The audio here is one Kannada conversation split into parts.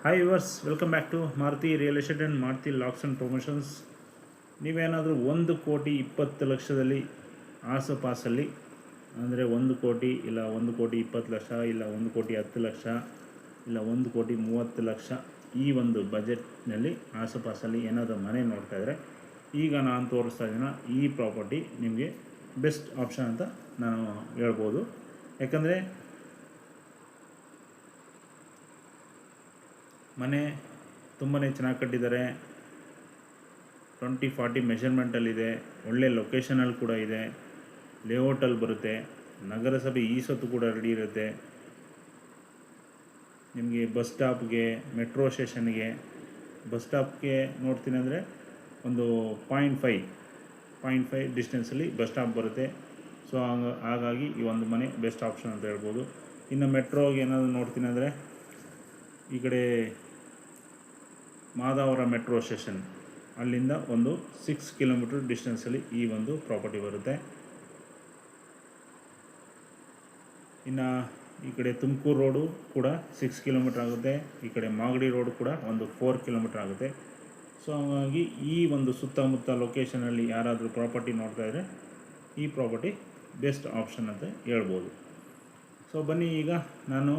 Hi yours, welcome back to Maruti real estate and Maruti lakhs and promotions. ನೀವೇನಾದರೂ 1,20,00,000 ಆಸುಪಾಸಲ್ಲಿ, ಅಂದರೆ 1,00,00,000 ಇಲ್ಲ 1,20,00,000 ಇಲ್ಲ 1,10,00,000 ಇಲ್ಲ 1,30,00,000 ಈ ಒಂದು ಬಜೆಟ್ನಲ್ಲಿ ಆಸುಪಾಸಲ್ಲಿ ಏನಾದರೂ ಮನೆ ನೋಡ್ತಾ ಇದ್ದರೆ, ಈಗ ನಾನು ತೋರಿಸ್ತಾ ಇದ್ದೀನ ಈ ಪ್ರಾಪರ್ಟಿ ನಿಮಗೆ ಬೆಸ್ಟ್ ಆಪ್ಷನ್ ಅಂತ ನಾನು ಹೇಳ್ಬೋದು. ಯಾಕಂದರೆ ಮನೆ ತುಂಬಾ ಚೆನ್ನಾಗಿ ಕಟ್ಟಿದ್ದಾರೆ. 20-40 ಮೆಷರ್ಮೆಂಟಲ್ಲಿದೆ. ಒಳ್ಳೆ ಲೊಕೇಶನಲ್ಲಿ ಕೂಡ ಇದೆ. ಲೇಔಟಲ್ಲಿ ಬರುತ್ತೆ. ನಗರಸಭೆ ಈ ಸೊತ್ತು ಕೂಡ ರೆಡಿ ಇರುತ್ತೆ. ನಿಮಗೆ ಬಸ್ ಸ್ಟಾಪ್ಗೆ, ಮೆಟ್ರೋ ಸ್ಟೇಷನ್ಗೆ, ಬಸ್ ಸ್ಟಾಪ್ಗೆ ನೋಡ್ತೀನಿ ಅಂದರೆ ಒಂದು 0.5 ಡಿಸ್ಟೆನ್ಸಲ್ಲಿ ಬಸ್ ಸ್ಟಾಪ್ ಬರುತ್ತೆ. ಸೊ ಹಾಗಾಗಿ ಈ ಒಂದು ಮನೆ ಬೆಸ್ಟ್ ಆಪ್ಷನ್ ಅಂತ ಹೇಳ್ಬೋದು. ಇನ್ನು ಮೆಟ್ರೋಗೆ ಏನಾದರೂ ನೋಡ್ತೀನಿ ಅಂದರೆ ಈ ಕಡೆ ಮಾದಾವರ ಮೆಟ್ರೋ ಸ್ಟೇಷನ್, ಅಲ್ಲಿಂದ ಒಂದು 6 ಕಿಲೋಮೀಟರ್ ಡಿಸ್ಟೆನ್ಸಲ್ಲಿ ಈ ಒಂದು ಪ್ರಾಪರ್ಟಿ ಬರುತ್ತೆ. ಇನ್ನು ಈ ಕಡೆ ತುಮಕೂರು ರೋಡು ಕೂಡ 6 ಕಿಲೋಮೀಟ್ರ್ ಆಗುತ್ತೆ. ಈ ಕಡೆ ಮಾಗಡಿ ರೋಡು ಕೂಡ ಒಂದು 4 ಕಿಲೋಮೀಟ್ರ್ ಆಗುತ್ತೆ. ಸೊ ಹಾಗಾಗಿ ಈ ಒಂದು ಸುತ್ತಮುತ್ತ ಲೊಕೇಶನಲ್ಲಿ ಯಾರಾದರೂ ಪ್ರಾಪರ್ಟಿ ನೋಡ್ತಾ ಇದ್ದರೆ ಈ ಪ್ರಾಪರ್ಟಿ ಬೆಸ್ಟ್ ಆಪ್ಷನ್ ಅಂತ ಹೇಳ್ಬೋದು. ಸೊ ಬನ್ನಿ, ಈಗ ನಾನು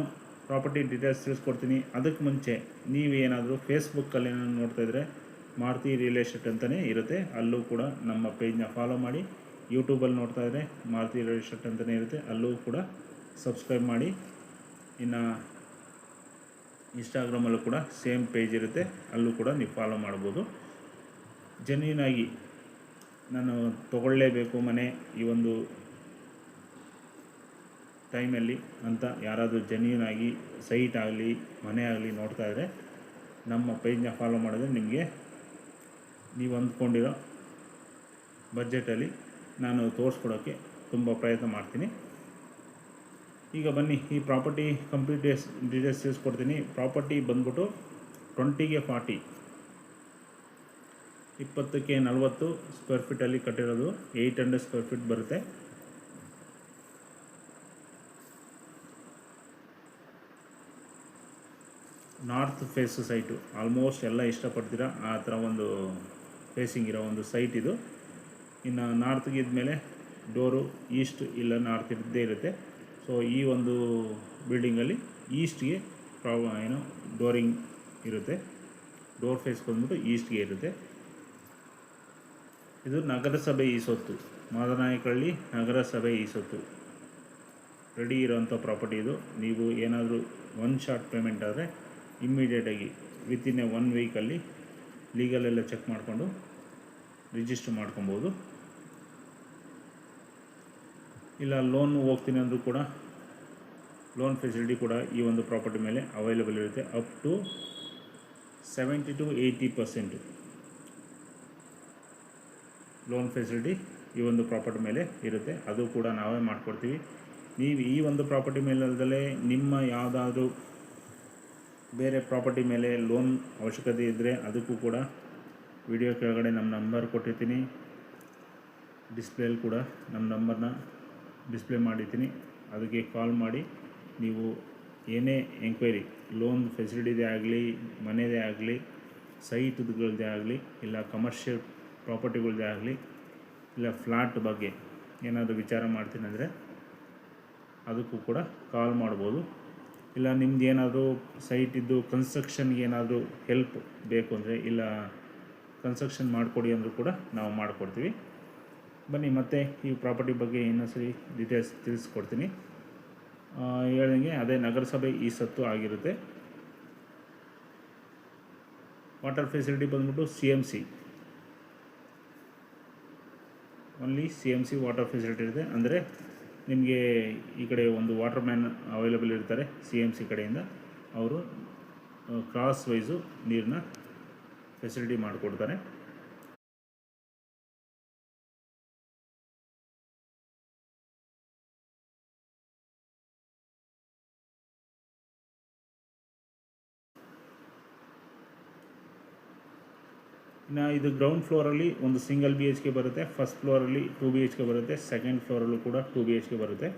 ಪ್ರಾಪರ್ಟಿ ಡೀಟೇಲ್ಸ್ ತಿಳಿಸ್ಕೊಡ್ತೀನಿ. ಅದಕ್ಕೆ ಮುಂಚೆ ನೀವು ಏನಾದರೂ ಫೇಸ್ಬುಕ್ಕಲ್ಲಿ ಏನಾದರೂ ನೋಡ್ತಾ ಇದ್ದರೆ ಮಾರುತಿ ರಿಯಲ್ ಎಸ್ಟೇಟ್ ಅಂತಲೇ ಇರುತ್ತೆ, ಅಲ್ಲೂ ಕೂಡ ನಮ್ಮ ಪೇಜ್ನ ಫಾಲೋ ಮಾಡಿ. ಯೂಟ್ಯೂಬಲ್ಲಿ ನೋಡ್ತಾ ಇದ್ದರೆ ಮಾರುತಿ ರಿಯಲ್ ಎಸ್ಟೇಟ್ ಅಂತಲೇ ಇರುತ್ತೆ, ಅಲ್ಲೂ ಕೂಡ ಸಬ್ಸ್ಕ್ರೈಬ್ ಮಾಡಿ. ಇನ್ನು ಇನ್ಸ್ಟಾಗ್ರಾಮಲ್ಲೂ ಕೂಡ ಸೇಮ್ ಪೇಜ್ ಇರುತ್ತೆ, ಅಲ್ಲೂ ಕೂಡ ನೀವು ಫಾಲೋ ಮಾಡ್ಬೋದು. ಜೆನ್ಯೂನಾಗಿ ನಾನು ತೊಗೊಳ್ಳೇಬೇಕು ಮನೆ ಈ ಒಂದು ಟೈಮಲ್ಲಿ ಅಂತ ಯಾರಾದರೂ ಜೆನ್ಯೂನಾಗಿ ಸೈಟ್ ಆಗಲಿ ಮನೆ ಆಗಲಿ ನೋಡ್ತಾ ಇದ್ದರೆ ನಮ್ಮ ಪೇಜ್ನ ಫಾಲೋ ಮಾಡಿದ್ರೆ ನಿಮಗೆ ನೀವು ಅಂದ್ಕೊಂಡಿರೋ ಬಜೆಟಲ್ಲಿ ನಾನು ತೋರಿಸ್ಕೊಡೋಕ್ಕೆ ತುಂಬ ಪ್ರಯತ್ನ ಮಾಡ್ತೀನಿ. ಈಗ ಬನ್ನಿ, ಈ ಪ್ರಾಪರ್ಟಿ ಕಂಪ್ಲೀಟ್ ಡೀಟೇಲ್ಸ್ ತಿಳಿಸ್ಕೊಡ್ತೀನಿ. ಪ್ರಾಪರ್ಟಿ ಬಂದ್ಬಿಟ್ಟು 20ಗೆ 40, 20ಕ್ಕೆ 40 ಸ್ಕ್ವೇರ್ ಫೀಟಲ್ಲಿ ಕಟ್ಟಿರೋದು. 800 ಸ್ಕ್ವೇರ್ ಫೀಟ್ ಬರುತ್ತೆ. ನಾರ್ತ್ ಫೇಸ್ ಸೈಟು, ಆಲ್ಮೋಸ್ಟ್ ಎಲ್ಲ ಇಷ್ಟಪಡ್ತೀರಾ ಆ ಥರ ಒಂದು ಫೇಸಿಂಗ್ ಇರೋ ಒಂದು ಸೈಟ್ ಇದು. ಇನ್ನು ನಾರ್ತ್ಗೆ ಇದ್ಮೇಲೆ ಡೋರು ಈಸ್ಟ್ ಇಲ್ಲ ನಾರ್ತ್ ಇದ್ದೇ ಇರುತ್ತೆ. ಸೊ ಈ ಒಂದು ಬಿಲ್ಡಿಂಗಲ್ಲಿ ಈಸ್ಟ್ಗೆ ಡೋರಿಂಗ್ ಇರುತ್ತೆ. ಡೋರ್ ಫೇಸ್ ಬಂದ್ಬಿಟ್ಟು ಈಸ್ಟ್ಗೆ ಇರುತ್ತೆ. ಇದು ನಗರಸಭೆ ಈ ಸೊತ್ತು, ಮಾದನಾಯಕಹಳ್ಳಿ ನಗರಸಭೆ ಈ ಸೊತ್ತು ರೆಡಿ ಇರೋವಂಥ ಪ್ರಾಪರ್ಟಿ ಇದು. ನೀವು ಏನಾದರೂ ಒನ್ ಶಾರ್ಟ್ ಪೇಮೆಂಟ್ ಆದರೆ ಇಮ್ಮಿಡಿಯೇಟಾಗಿ ವಿತಿನ್ 1 ವೀಕಲ್ಲಿ ಲೀಗಲೆಲ್ಲ ಚೆಕ್ ಮಾಡಿಕೊಂಡು ರಿಜಿಸ್ಟರ್ ಮಾಡ್ಕೊಬೋದು. ಇಲ್ಲ ಲೋನ್ ಹೋಗ್ತೀನಿ ಅಂದರೂ ಕೂಡ ಲೋನ್ ಫೆಸಿಲಿಟಿ ಕೂಡ ಈ ಒಂದು ಪ್ರಾಪರ್ಟಿ ಮೇಲೆ ಅವೈಲೇಬಲ್ ಇರುತ್ತೆ. Up to 70 to 80% loan facility ಈ ಒಂದು ಪ್ರಾಪರ್ಟಿ ಮೇಲೆ ಇರುತ್ತೆ. ಅದು ಕೂಡ ನಾವೇ ಮಾಡಿಕೊಡ್ತೀವಿ. ನೀವು ಈ ಒಂದು ಪ್ರಾಪರ್ಟಿ ಮೇಲಲ್ಲದೆ ನಿಮ್ಮ ಯಾವುದಾದ್ರೂ ಬೇರೆ ಪ್ರಾಪರ್ಟಿ ಮೇಲೆ ಲೋನ್ ಅವಶ್ಯಕತೆ ಇದ್ದರೆ ಅದಕ್ಕೂ ಕೂಡ ವಿಡಿಯೋ ಕೆಳಗಡೆ ನಮ್ಮ ನಂಬರ್ ಕೊಟ್ಟಿರ್ತೀನಿ. ಡಿಸ್ಪ್ಲೇಲಿ ಕೂಡ ನಮ್ಮ ನಂಬರ್ನ ಡಿಸ್ಪ್ಲೇ ಮಾಡಿರ್ತೀನಿ. ಅದಕ್ಕೆ ಕಾಲ್ ಮಾಡಿ ನೀವು ಏನೇ ಎಂಕ್ವೈರಿ, ಲೋನ್ ಫೆಸಿಲಿಟಿದೇ ಆಗಲಿ, ಮನೆಯದೇ ಆಗಲಿ, ಸೈಟ್ಗಳದ್ದೇ ಆಗಲಿ, ಇಲ್ಲ ಕಮರ್ಷಿಯಲ್ ಪ್ರಾಪರ್ಟಿಗಳದ್ದೇ ಆಗಲಿ, ಇಲ್ಲ ಫ್ಲ್ಯಾಟ್ ಬಗ್ಗೆ ಏನಾದರೂ ವಿಚಾರ ಮಾಡ್ತೀನಿ ಅಂದರೆ ಅದಕ್ಕೂ ಕೂಡ ಕಾಲ್ ಮಾಡ್ಬೋದು. ಇಲ್ಲ ನಿಮ್ದು ಏನಾದರೂ ಸೈಟ್ ಇದ್ದು ಕನ್ಸ್ಟ್ರಕ್ಷನ್ಗೆ ಏನಾದರೂ ಹೆಲ್ಪ್ ಬೇಕು ಅಂದರೆ, ಇಲ್ಲ ಕನ್ಸ್ಟ್ರಕ್ಷನ್ ಮಾಡಿಕೊಡಿ ಅಂದರೂ ಕೂಡ ನಾವು ಮಾಡಿಕೊಡ್ತೀವಿ. ಬನ್ನಿ, ಮತ್ತೆ ಈ ಪ್ರಾಪರ್ಟಿ ಬಗ್ಗೆ ಇನ್ನೊಂದ್ಸರಿ ಡೀಟೇಲ್ಸ್ ತಿಳಿಸ್ಕೊಡ್ತೀನಿ. ಹೇಳ್ದಂಗೆ ಅದೇ ನಗರಸಭೆ ಈ ಸತ್ತು ಆಗಿರುತ್ತೆ. ವಾಟರ್ ಫೆಸಿಲಿಟಿ ಬಂದ್ಬಿಟ್ಟು CMC, only CMC water facility ಇರುತ್ತೆ. ಅಂದರೆ ನಿಮಗೆ ಈ ಕಡೆ ಒಂದು ವಾಟರ್ ಮ್ಯಾನ್ ಅವೈಲೇಬಲ್ ಇರ್ತಾರೆ CMC ಕಡೆಯಿಂದ. ಅವರು ಕ್ರಾಸ್ ವೈಸು ನೀರನ್ನ ಫೆಸಿಲಿಟಿ ಮಾಡಿಕೊಡ್ತಾರೆ. ಇನ್ನು ಇದು ಗ್ರೌಂಡ್ ಫ್ಲೋರಲ್ಲಿ ಒಂದು ಸಿಂಗಲ್ BHK ಬರುತ್ತೆ. ಫಸ್ಟ್ ಫ್ಲೋರಲ್ಲಿ 2 BHK ಬರುತ್ತೆ. ಸೆಕೆಂಡ್ ಫ್ಲೋರಲ್ಲೂ ಕೂಡ 2 BHK ಬರುತ್ತೆ.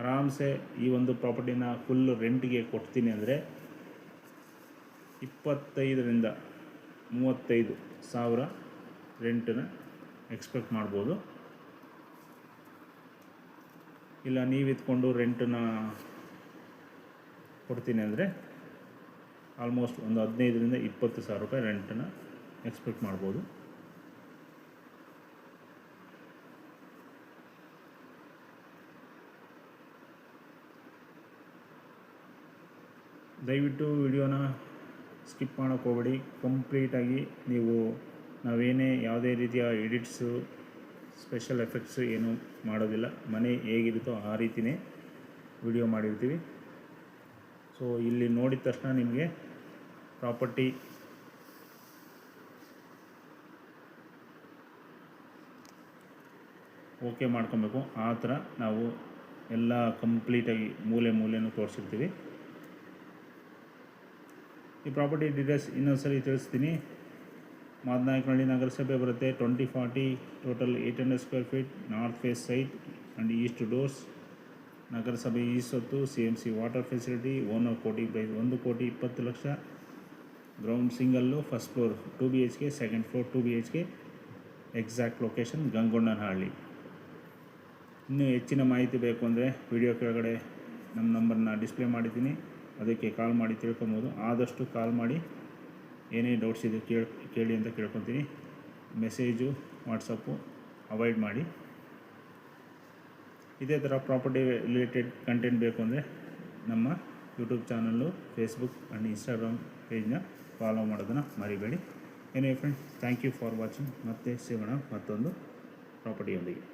ಆರಾಮ್ಸೆ ಈ ಒಂದು ಪ್ರಾಪರ್ಟಿನ ಫುಲ್ ರೆಂಟ್ಗೆ ಕೊಡ್ತೀನಿ ಅಂದರೆ 25,000 to 35,000 ರೆಂಟನ್ನ ಎಕ್ಸ್ಪೆಕ್ಟ್ ಮಾಡ್ಬೋದು. ಇಲ್ಲ ನೀವು ಇದ್ಕೊಂಡು ರೆಂಟನ್ನ ಕೊಡ್ತೀನಿ ಅಂದರೆ ಆಲ್ಮೋಸ್ಟ್ ಒಂದು 15,000 to 20,000 ರೂಪಾಯಿ ರೆಂಟನ್ನು ಎಕ್ಸ್ಪೆಕ್ಟ್ ಮಾಡ್ಬೋದು. ದಯವಿಟ್ಟು ವಿಡಿಯೋನ ಸ್ಕಿಪ್ ಮಾಡೋಕ್ಕೆ ಹೋಗಬೇಡಿ. ಕಂಪ್ಲೀಟಾಗಿ ನೀವು ನಾವೇನೇ ಯಾವುದೇ ರೀತಿಯ ಎಡಿಟ್ಸು ಸ್ಪೆಷಲ್ ಎಫೆಕ್ಟ್ಸು ಏನೂ ಮಾಡೋದಿಲ್ಲ. ಮನೆ ಹೇಗಿರುತ್ತೋ ಆ ರೀತಿಯೇ ವಿಡಿಯೋ ಮಾಡಿರ್ತೀವಿ. ಸೊ ಇಲ್ಲಿ ನೋಡಿದ ತಕ್ಷಣ ನಿಮಗೆ ಪ್ರಾಪರ್ಟಿ ಓಕೆ ಮಾಡ್ಕೊಬೇಕು. ಆ ಥರ ನಾವು ಎಲ್ಲ ಕಂಪ್ಲೀಟಾಗಿ ಮೂಲೆನೂ ತೋರಿಸಿರ್ತೀವಿ. ಈ ಪ್ರಾಪರ್ಟಿ ಡೀಟೇಲ್ಸ್ ಇನ್ನೊಂದು ಸರಿ ತಿಳಿಸ್ತೀನಿ. ಮಾದನಾಯಕನಹಳ್ಳಿ ನಗರಸಭೆ ಬರುತ್ತೆ. 2040 total 800 square feet, north face site and east doors. ನಗರಸಭೆ ಈ ಸೊತ್ತು, CMC ವಾಟರ್ ಫೆಸಿಲಿಟಿ, ಓನರ್ ಕೋಟಿ price 1,20,00,000. Ground single, first floor 2 BHK, second floor 2 BHK. Exact location Gangondanahalli. ಇನ್ನೂ ಹೆಚ್ಚಿನ ಮಾಹಿತಿ ಬೇಕು ಅಂದರೆ ವಿಡಿಯೋ ಕೆಳಗಡೆ ನಮ್ಮ ನಂಬರ್ನ ಡಿಸ್ಪ್ಲೇ ಮಾಡಿದ್ದೀನಿ, ಅದಕ್ಕೆ ಕಾಲ್ ಮಾಡಿ ತಿಳ್ಕೊಬೋದು. ಆದಷ್ಟು ಕಾಲ್ ಮಾಡಿ ಏನೇ ಡೌಟ್ಸ್ ಇದೆ ಕೇಳಿ ಅಂತ ಕೇಳ್ಕೊತೀನಿ. ಮೆಸೇಜು ವಾಟ್ಸಪ್ಪು ಅವಾಯ್ಡ್ ಮಾಡಿ. ಇದೇ ಥರ ಪ್ರಾಪರ್ಟಿ ರಿಲೇಟೆಡ್ ಕಂಟೆಂಟ್ ಬೇಕು ಅಂದರೆ ನಮ್ಮ YouTube channel, Facebook and Instagram ಪೇಜ್ನ ಫಾಲೋ ಮಾಡೋದನ್ನು ಮರಿಬೇಡಿ. ಏನೇ friends, thank you for watching. ಮತ್ತೆ ಸಿಗೋಣ ಮತ್ತೊಂದು ಪ್ರಾಪರ್ಟಿಯೊಂದಿಗೆ.